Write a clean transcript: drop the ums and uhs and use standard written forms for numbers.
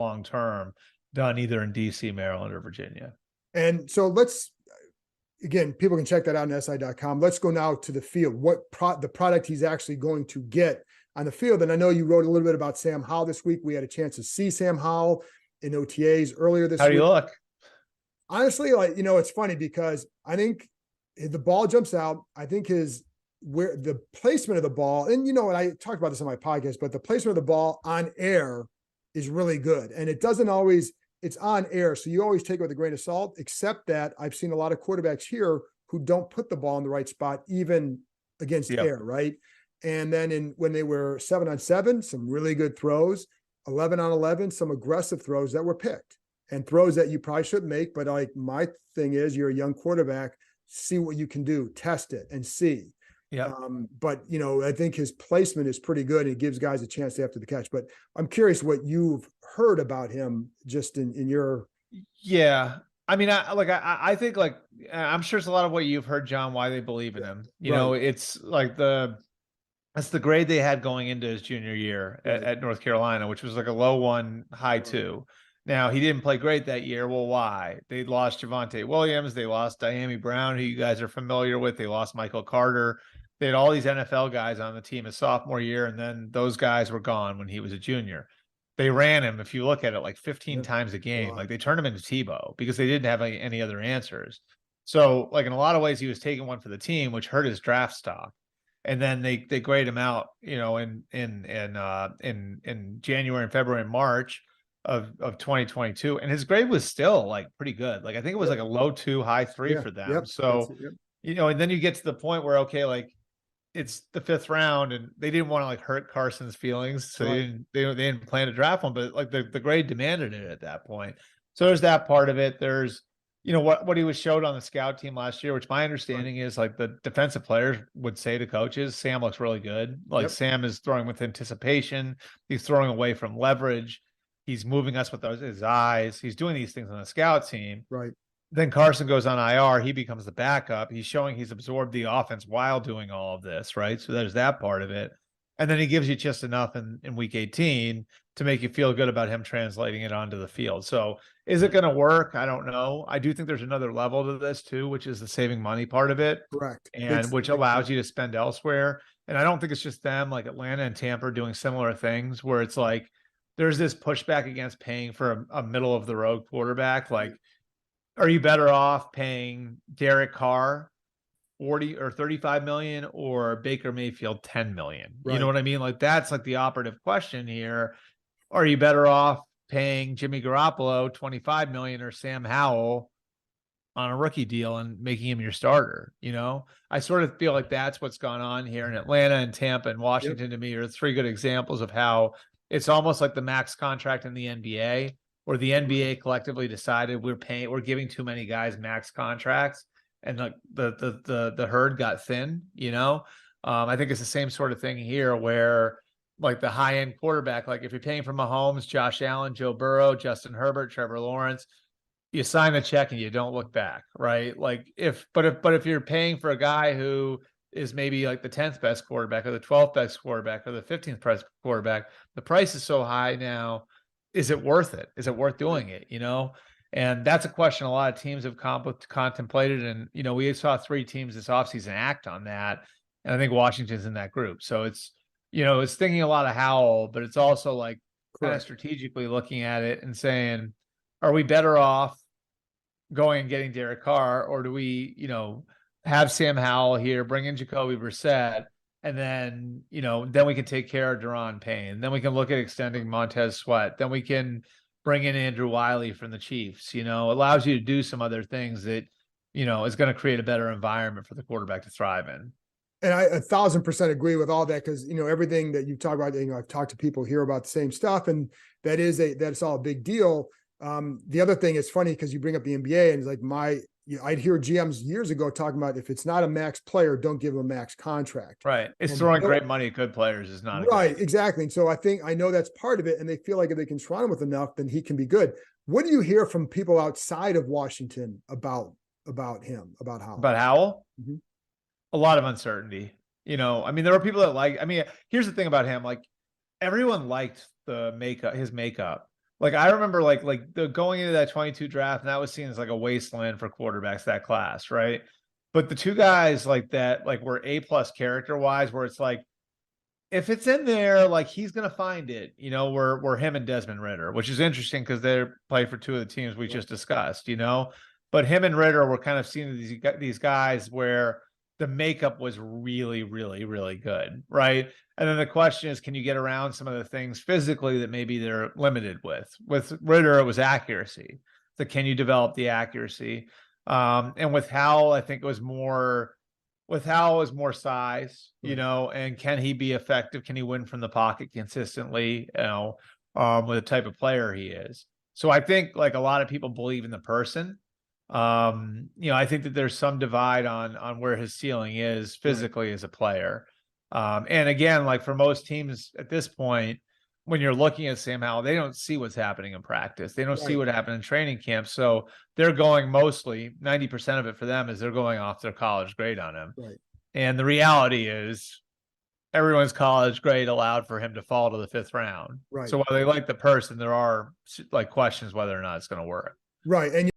long term done either in DC, Maryland, or Virginia. And so again, people can check that out on SI.com. Let's go now to the field. The product he's actually going to get on the field. And I know you wrote a little bit about Sam Howell this week. We had a chance to see Sam Howell in OTAs earlier this week. How do you look? Honestly, it's funny because I think the ball jumps out. I think where the placement of the ball, and and I talked about this on my podcast, but the placement of the ball on air is really good. And it doesn't always, it's on air. So you always take it with a grain of salt, except that I've seen a lot of quarterbacks here who don't put the ball in the right spot, even against air, right? And then when they were 7-on-7, some really good throws, 11-on-11, some aggressive throws that were picked and throws that you probably shouldn't make. But my thing is, you're a young quarterback, see what you can do, test it and see. Yeah. But I think his placement is pretty good. And it gives guys a chance after the catch. But I'm curious what you've heard about him just in your. Yeah. I mean, I think I'm sure it's a lot of what you've heard, John, why they believe in him. It's like that's the grade they had going into his junior year at North Carolina, which was like a low 1, high 2. Now, he didn't play great that year. Well, why? They lost Javonte Williams. They lost Diami Brown, who you guys are familiar with. They lost Michael Carter. They had all these NFL guys on the team his sophomore year, and then those guys were gone when he was a junior. They ran him, if you look at it, 15 times a game. They turned him into Tebow because they didn't have any other answers. So, in a lot of ways, he was taking one for the team, which hurt his draft stock. And then they grade him out, in January and February and March of 2022, and his grade was still pretty good. I think it was a low 2, high 3 for them. Yep. So and then you get to the point where it's the 5th round, and they didn't want to hurt Carson's feelings, so they didn't plan to draft one, but the grade demanded it at that point. So there's that part of it. There's what he was showed on the scout team last year, which my understanding is the defensive players would say to coaches, Sam looks really good. Sam is throwing with anticipation. He's throwing away from leverage. He's moving us with his eyes. He's doing these things on the scout team. Right. Then Carson goes on IR. He becomes the backup. He's showing he's absorbed the offense while doing all of this, right? So there's that part of it. And then he gives you just enough in week 18 to make you feel good about him translating it onto the field. So is it going to work? I don't know. I do think there's another level to this too, which is the saving money part of it. Correct. And which allows you to spend elsewhere. And I don't think it's just them, Atlanta and Tampa are doing similar things where it's there's this pushback against paying for a middle of the road quarterback. Are you better off paying Derek Carr 40 or 35 million or Baker Mayfield 10 million? Right. You know what I mean? That's the operative question here. Are you better off paying Jimmy Garoppolo 25 million or Sam Howell on a rookie deal and making him your starter? I sort of feel that's what's gone on here in Atlanta and Tampa and Washington. To me are 3 good examples of how it's almost like the max contract in the NBA, where the NBA collectively decided we're giving too many guys max contracts, and the herd got thin. I think it's the same sort of thing here, where the high end quarterback, if you're paying for Mahomes, Josh Allen, Joe Burrow, Justin Herbert, Trevor Lawrence, you sign the check and you don't look back, right? If you're paying for a guy who is maybe the 10th best quarterback or the 12th best quarterback or the 15th best quarterback, the price is so high now. Is it worth it? Is it worth doing it? And that's a question a lot of teams have contemplated. And, we saw 3 teams this offseason act on that. And I think Washington's in that group. So it's, it's thinking a lot of Howell, but it's also kind of strategically looking at it and saying, are we better off going and getting Derek Carr, or do we, have Sam Howell here, bring in Jacoby Brissett, and then, then we can take care of Daron Payne. Then we can look at extending Montez Sweat. Then we can bring in Andrew Wiley from the Chiefs. Allows you to do some other things that, is going to create a better environment for the quarterback to thrive in. And I 1,000% agree with all that, because, everything that you've talked about, I've talked to people here about the same stuff, and that's all a big deal. The other thing is funny because you bring up the NBA, and it's I'd hear GMs years ago talking about, if it's not a max player, don't give him a max contract. Right. It's throwing great money at good players is not right. Exactly. And so I know that's part of it, and they feel like if they can surround him with enough, then he can be good. What do you hear from people outside of Washington about him, about Howell? About Howell? Mm-hmm. A lot of uncertainty. There are people that here's the thing about him. Everyone liked his makeup. Like I remember like the going into that 22 draft, and that was seen as like a wasteland for quarterbacks, that class, right? But the two guys like that, like were A plus character wise, where it's like if it's in there, like he's gonna find it, you know, we're him and Desmond Ritter, which is interesting because they're playing for two of the teams we Right. just discussed, you know. But him and Ritter were kind of seen as these guys where the makeup was really, really, really good, right? And then the question is, can you get around some of the things physically that maybe they're limited with? With Ritter, it was accuracy. So can you develop the accuracy? And with Howell, I think it was more with Howell is more size, you Right. know, and can he be effective? Can he win from the pocket consistently, you know, with the type of player he is? So I think like a lot of people believe in the person. You know, I think that there's some divide on where his ceiling is Right. physically as a player. And again, like for most teams at this point, when you're looking at Sam Howell, they don't see what's happening in practice. They don't see Right. what happened in training camp. So they're going mostly 90% of it for them is they're going off their college grade on him. Right. And the reality is everyone's college grade allowed for him to fall to the 5th round. Right. So while they like the person, there are like questions whether or not it's going to work. Right. And